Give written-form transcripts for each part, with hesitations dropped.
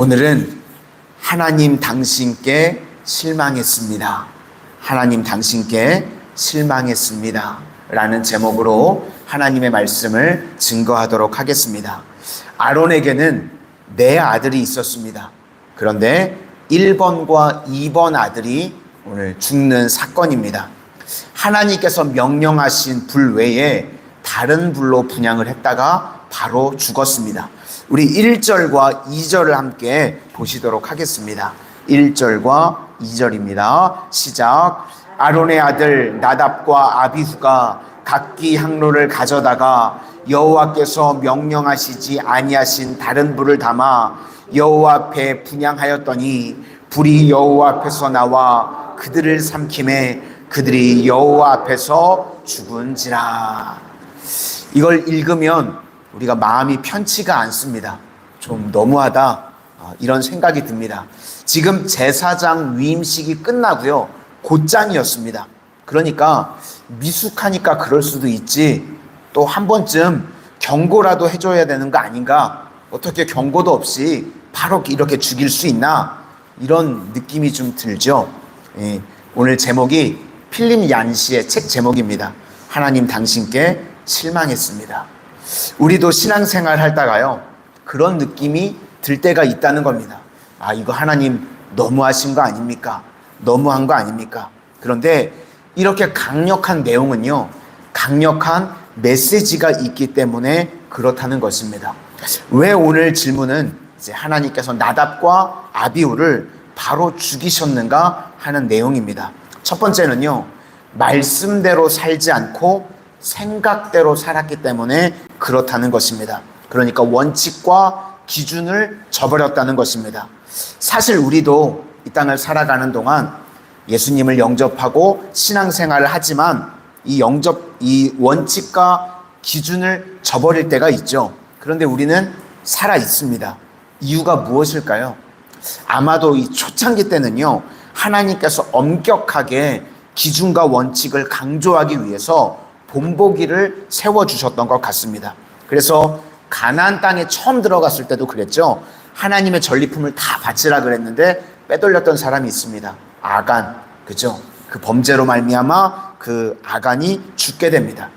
오늘은 하나님 당신께 실망했습니다. 하나님 당신께 실망했습니다. 라는 제목으로 하나님의 말씀을 증거하도록 하겠습니다. 아론에게는 네 아들이 있었습니다. 그런데 1번과 2번 아들이 오늘 죽는 사건입니다. 하나님께서 명령하신 불 외에 다른 불로 분향을 했다가 바로 죽었습니다. 우리 1절과 2절을 함께 보시도록 하겠습니다. 1절과 2절입니다. 시작. 아론의 아들 나답과 아비후가 각기 향로를 가져다가 여호와께서 명령하시지 아니하신 다른 불을 담아 여호와 앞에 분향하였더니 불이 여호와 앞에서 나와 그들을 삼킴에 그들이 여호와 앞에서 죽은지라. 이걸 읽으면 우리가 마음이 편치가 않습니다. 좀 너무하다, 이런 생각이 듭니다. 지금 제사장 위임식이 끝나고요, 곧장이었습니다. 그러니까 미숙하니까 그럴 수도 있지, 또 한 번쯤 경고라도 해줘야 되는 거 아닌가, 어떻게 경고도 없이 바로 이렇게 죽일 수 있나, 이런 느낌이 좀 들죠. 오늘 제목이 필립 얀시의 책 제목입니다. 하나님 당신께 실망했습니다. 우리도 신앙생활 하다가요, 그런 느낌이 들 때가 있다는 겁니다. 아, 이거 하나님 너무하신 거 아닙니까? 너무한 거 아닙니까? 그런데 이렇게 강력한 내용은요, 강력한 메시지가 있기 때문에 그렇다는 것입니다. 왜 오늘 질문은 이제 하나님께서 나답과 아비후를 바로 죽이셨는가 하는 내용입니다. 첫 번째는요, 말씀대로 살지 않고 생각대로 살았기 때문에 그렇다는 것입니다. 그러니까 원칙과 기준을 저버렸다는 것입니다. 사실 우리도 이 땅을 살아가는 동안 예수님을 영접하고 신앙생활을 하지만 이 원칙과 기준을 저버릴 때가 있죠. 그런데 우리는 살아 있습니다. 이유가 무엇일까요? 아마도 이 초창기 때는요, 하나님께서 엄격하게 기준과 원칙을 강조하기 위해서 본보기를 세워주셨던 것 같습니다. 그래서 가나안 땅에 처음 들어갔을 때도 그랬죠. 하나님의 전리품을 다 바치라 그랬는데 빼돌렸던 사람이 있습니다. 아간, 그죠? 그 범죄로 말미암아 그 아간이 죽게 됩니다.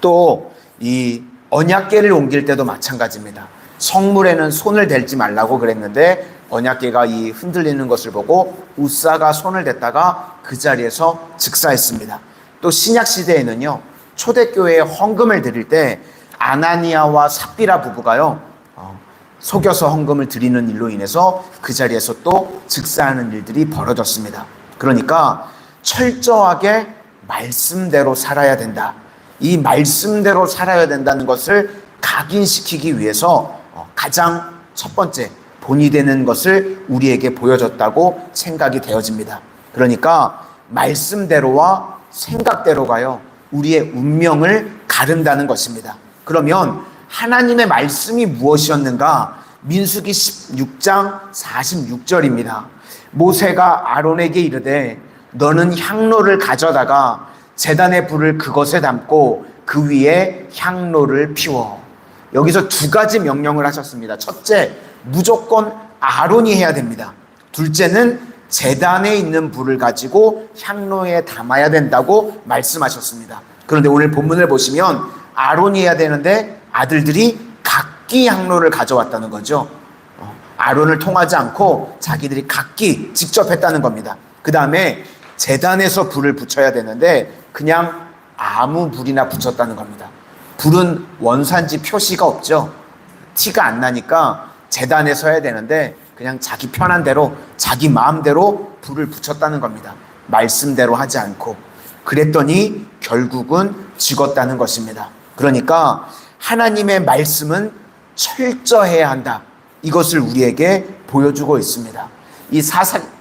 또 이 언약궤를 옮길 때도 마찬가지입니다. 성물에는 손을 댈지 말라고 그랬는데 언약궤가 이 흔들리는 것을 보고 우사가 손을 댔다가 그 자리에서 즉사했습니다. 또 신약 시대에는요, 초대교회에 헌금을 드릴 때 아나니아와 삽비라 부부가요, 속여서 헌금을 드리는 일로 인해서 그 자리에서 또 즉사하는 일들이 벌어졌습니다. 그러니까 철저하게 말씀대로 살아야 된다. 이 말씀대로 살아야 된다는 것을 각인시키기 위해서 가장 첫 번째 본이 되는 것을 우리에게 보여줬다고 생각이 되어집니다. 그러니까 말씀대로와 생각대로가요, 우리의 운명을 가른다는 것입니다. 그러면 하나님의 말씀이 무엇이었는가? 민수기 16장 46절입니다. 모세가 아론에게 이르되 너는 향로를 가져다가 제단의 불을 그것에 담고 그 위에 향로를 피워. 여기서 두 가지 명령을 하셨습니다. 첫째, 무조건 아론이 해야 됩니다. 둘째는 제단에 있는 불을 가지고 향로에 담아야 된다고 말씀하셨습니다. 그런데 오늘 본문을 보시면 아론이 해야 되는데 아들들이 각기 향로를 가져왔다는 거죠. 아론을 통하지 않고 자기들이 각기 직접 했다는 겁니다. 그 다음에 제단에서 불을 붙여야 되는데 그냥 아무 불이나 붙였다는 겁니다. 불은 원산지 표시가 없죠. 티가 안 나니까 제단에서 해야 되는데 그냥 자기 편한 대로 자기 마음대로 불을 붙였다는 겁니다. 말씀대로 하지 않고. 그랬더니 결국은 죽었다는 것입니다. 그러니까 하나님의 말씀은 철저해야 한다. 이것을 우리에게 보여주고 있습니다. 이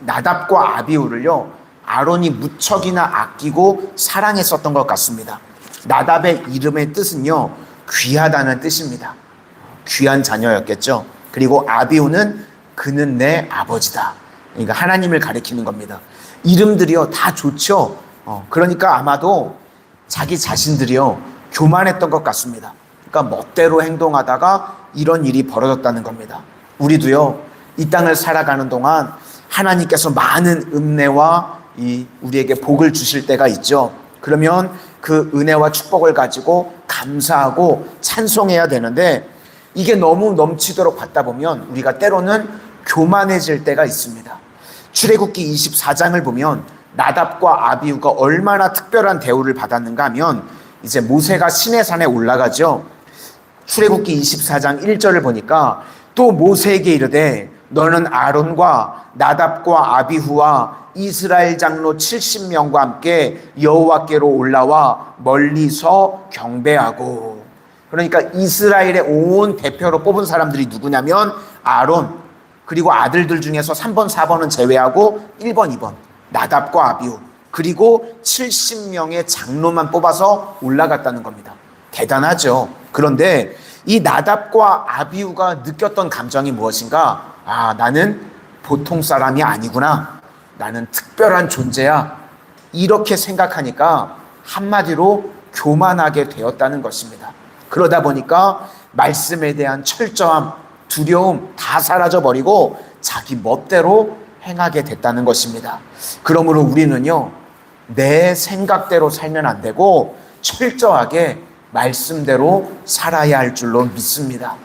나답과 아비후를요, 아론이 무척이나 아끼고 사랑했었던 것 같습니다. 나답의 이름의 뜻은요, 귀하다는 뜻입니다. 귀한 자녀였겠죠. 그리고 아비후는 그는 내 아버지다. 그러니까 하나님을 가리키는 겁니다. 이름들이요, 다 좋죠. 그러니까 아마도 자기 자신들이요, 교만했던 것 같습니다. 그러니까 멋대로 행동하다가 이런 일이 벌어졌다는 겁니다. 우리도요, 이 땅을 살아가는 동안 하나님께서 많은 은혜와 우리에게 복을 주실 때가 있죠. 그러면 그 은혜와 축복을 가지고 감사하고 찬송해야 되는데, 이게 너무 넘치도록 받다 보면 우리가 때로는 교만해질 때가 있습니다. 출애굽기 24장을 보면 나답과 아비후가 얼마나 특별한 대우를 받았는가 하면, 이제 모세가 시내산에 올라가죠. 출애굽기 24장 1절을 보니까 또 모세에게 이르되 너는 아론과 나답과 아비후와 이스라엘 장로 70명과 함께 여호와께로 올라와 멀리서 경배하고. 그러니까 이스라엘의 온 대표로 뽑은 사람들이 누구냐면 아론, 그리고 아들들 중에서 3번 4번은 제외하고 1번 2번 나답과 아비후, 그리고 70명의 장로만 뽑아서 올라갔다는 겁니다. 대단하죠. 그런데 이 나답과 아비후가 느꼈던 감정이 무엇인가? 나는 보통 사람이 아니구나, 나는 특별한 존재야, 이렇게 생각하니까 한마디로 교만하게 되었다는 것입니다. 그러다 보니까 말씀에 대한 철저함, 두려움 다 사라져버리고 자기 멋대로 행하게 됐다는 것입니다. 그러므로 우리는요, 내 생각대로 살면 안 되고 철저하게 말씀대로 살아야 할 줄로 믿습니다.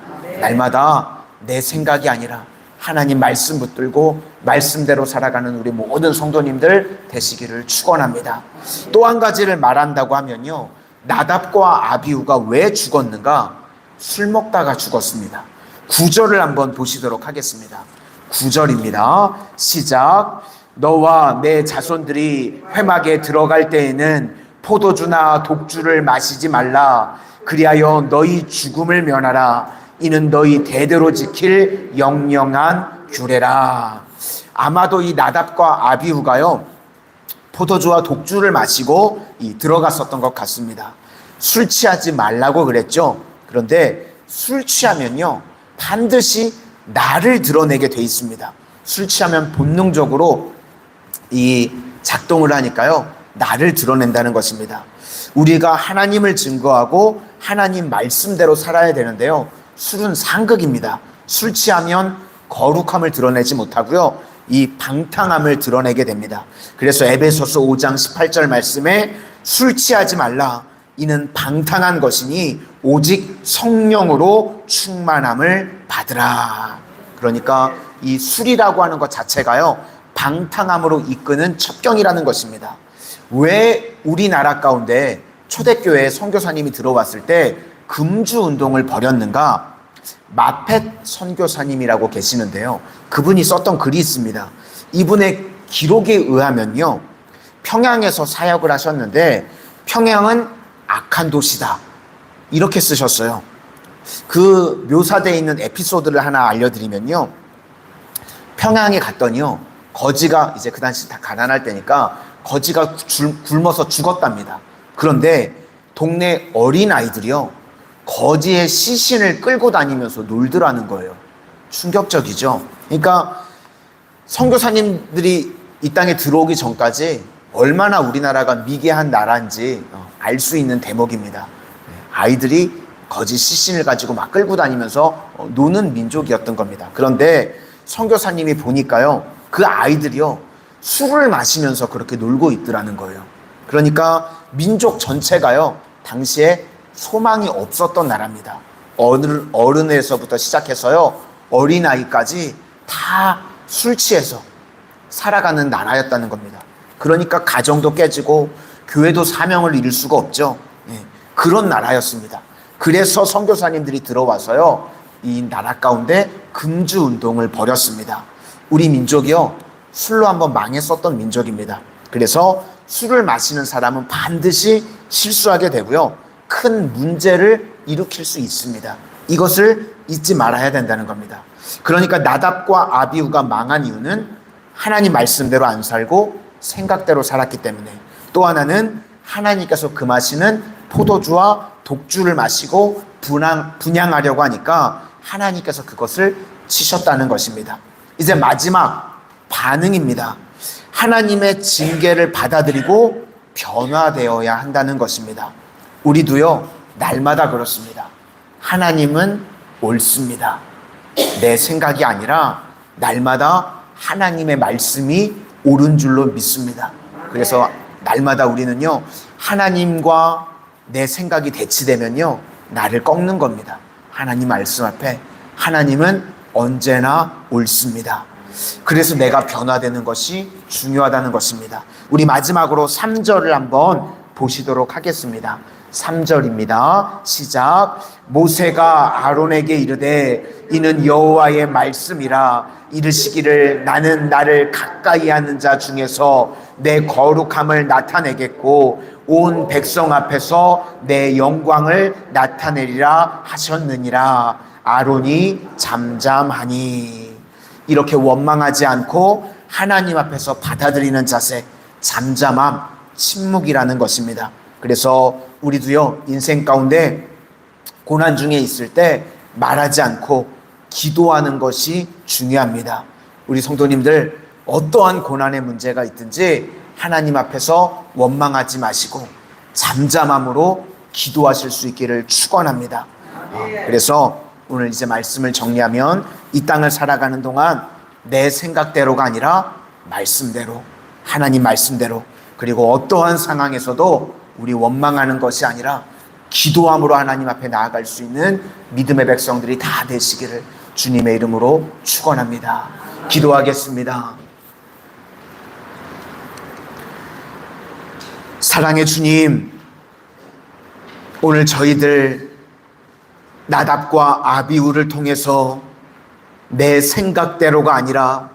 날마다 내 생각이 아니라 하나님 말씀 붙들고 말씀대로 살아가는 우리 모든 성도님들 되시기를 축원합니다. 또 한 가지를 말한다고 하면요, 나답과 아비후가 왜 죽었는가? 술 먹다가 죽었습니다. 9절을 한번 보시도록 하겠습니다. 9절입니다. 시작. 너와 내 자손들이 회막에 들어갈 때에는 포도주나 독주를 마시지 말라. 그리하여 너희 죽음을 면하라. 이는 너희 대대로 지킬 영영한 규례라. 아마도 이 나답과 아비후가요, 포도주와 독주를 마시고 들어갔었던 것 같습니다. 술 취하지 말라고 그랬죠. 그런데 술 취하면요, 반드시 나를 드러내게 돼 있습니다. 술 취하면 본능적으로 작동을 하니까요, 나를 드러낸다는 것입니다. 우리가 하나님을 증거하고 하나님 말씀대로 살아야 되는데요, 술은 상극입니다. 술 취하면 거룩함을 드러내지 못하고요, 이 방탕함을 드러내게 됩니다. 그래서 에베소서 5장 18절 말씀에 술 취하지 말라. 이는 방탕한 것이니 오직 성령으로 충만함을 받으라. 그러니까 이 술이라고 하는 것 자체가요, 방탕함으로 이끄는 첩경이라는 것입니다. 왜 우리나라 가운데 초대교회에 선교사님이 들어왔을 때 금주 운동을 벌였는가? 마펫 선교사님이라고 계시는데요, 그분이 썼던 글이 있습니다. 이분의 기록에 의하면요, 평양에서 사역을 하셨는데 평양은 악한 도시다, 이렇게 쓰셨어요. 그 묘사되어 있는 에피소드를 하나 알려드리면요, 평양에 갔더니요, 거지가, 이제 그 당시 다 가난할 때니까 거지가 굶어서 죽었답니다. 그런데 동네 어린아이들이요, 거지의 시신을 끌고 다니면서 놀더라는 거예요. 충격적이죠. 그러니까 선교사님들이 이 땅에 들어오기 전까지 얼마나 우리나라가 미개한 나라인지 알 수 있는 대목입니다. 아이들이 거지 시신을 가지고 막 끌고 다니면서 노는 민족이었던 겁니다. 그런데 선교사님이 보니까요, 그 아이들이요, 술을 마시면서 그렇게 놀고 있더라는 거예요. 그러니까 민족 전체가요, 당시에 소망이 없었던 나라입니다. 어른에서부터 시작해서요, 어린아이까지 다 술 취해서 살아가는 나라였다는 겁니다. 그러니까 가정도 깨지고 교회도 사명을 이룰 수가 없죠. 그런 나라였습니다. 그래서 선교사님들이 들어와서요, 이 나라 가운데 금주 운동을 벌였습니다. 우리 민족이요, 술로 한번 망했었던 민족입니다. 그래서 술을 마시는 사람은 반드시 실수하게 되고요, 큰 문제를 일으킬 수 있습니다. 이것을 잊지 말아야 된다는 겁니다. 그러니까 나답과 아비후가 망한 이유는 하나님 말씀대로 안 살고 생각대로 살았기 때문에, 또 하나는 하나님께서 금하시는 포도주와 독주를 마시고 분양하려고 하니까 하나님께서 그것을 치셨다는 것입니다. 이제 마지막 반응입니다. 하나님의 징계를 받아들이고 변화되어야 한다는 것입니다. 우리도요, 날마다 그렇습니다. 하나님은 옳습니다. 내 생각이 아니라 날마다 하나님의 말씀이 옳은 줄로 믿습니다. 그래서 날마다 우리는요, 하나님과 내 생각이 대치되면요, 나를 꺾는 겁니다. 하나님 말씀 앞에 하나님은 언제나 옳습니다. 그래서 내가 변화되는 것이 중요하다는 것입니다. 우리 마지막으로 3절을 한번 보시도록 하겠습니다. 3절입니다. 시작. 모세가 아론에게 이르되 이는 여호와의 말씀이라 이르시기를 나는 나를 가까이 하는 자 중에서 내 거룩함을 나타내겠고 온 백성 앞에서 내 영광을 나타내리라 하셨느니라. 아론이 잠잠하니. 이렇게 원망하지 않고 하나님 앞에서 받아들이는 자세, 잠잠함, 침묵이라는 것입니다. 그래서 우리도요, 인생 가운데 고난 중에 있을 때 말하지 않고 기도하는 것이 중요합니다. 우리 성도님들, 어떠한 고난의 문제가 있든지 하나님 앞에서 원망하지 마시고 잠잠함으로 기도하실 수 있기를 축원합니다. 그래서 오늘 이제 말씀을 정리하면 이 땅을 살아가는 동안 내 생각대로가 아니라 말씀대로, 하나님 말씀대로, 그리고 어떠한 상황에서도 우리 원망하는 것이 아니라 기도함으로 하나님 앞에 나아갈 수 있는 믿음의 백성들이 다 되시기를 주님의 이름으로 축원합니다. 기도하겠습니다. 사랑의 주님, 오늘 저희들 나답과 아비후를 통해서 내 생각대로가 아니라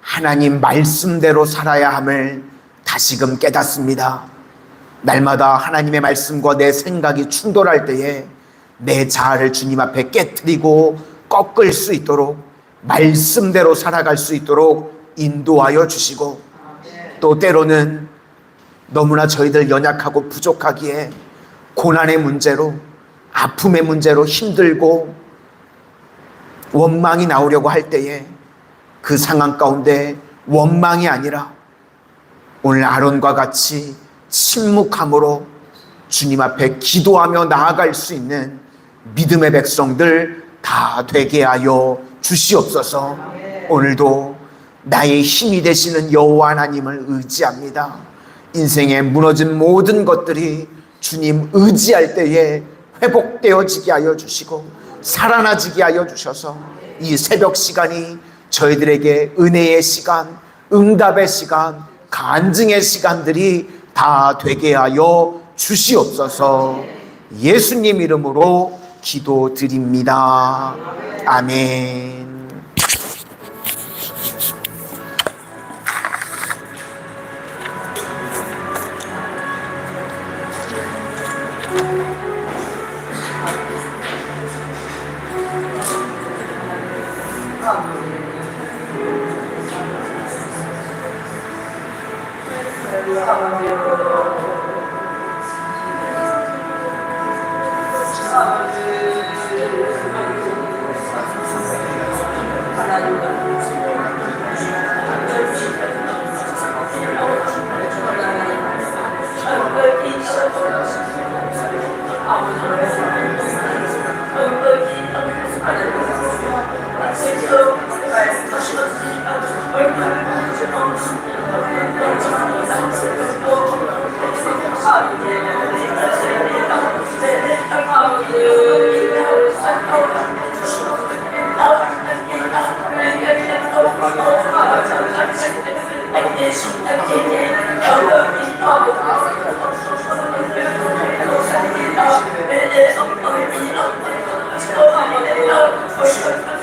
하나님 말씀대로 살아야 함을 다시금 깨닫습니다. 날마다 하나님의 말씀과 내 생각이 충돌할 때에 내 자아를 주님 앞에 깨트리고 꺾을 수 있도록 말씀대로 살아갈 수 있도록 인도하여 주시고, 또 때로는 너무나 저희들 연약하고 부족하기에 고난의 문제로, 아픔의 문제로 힘들고 원망이 나오려고 할 때에 그 상황 가운데 원망이 아니라 오늘 아론과 같이 침묵함으로 주님 앞에 기도하며 나아갈 수 있는 믿음의 백성들 다 되게 하여 주시옵소서. 오늘도 나의 힘이 되시는 여호와 하나님을 의지합니다. 인생에 무너진 모든 것들이 주님 의지할 때에 회복되어지게 하여 주시고 살아나지게 하여 주셔서 이 새벽 시간이 저희들에게 은혜의 시간, 응답의 시간, 간증의 시간들이 다 되게 하여 주시옵소서. 예수님 이름으로 기도드립니다. 아멘. Oh,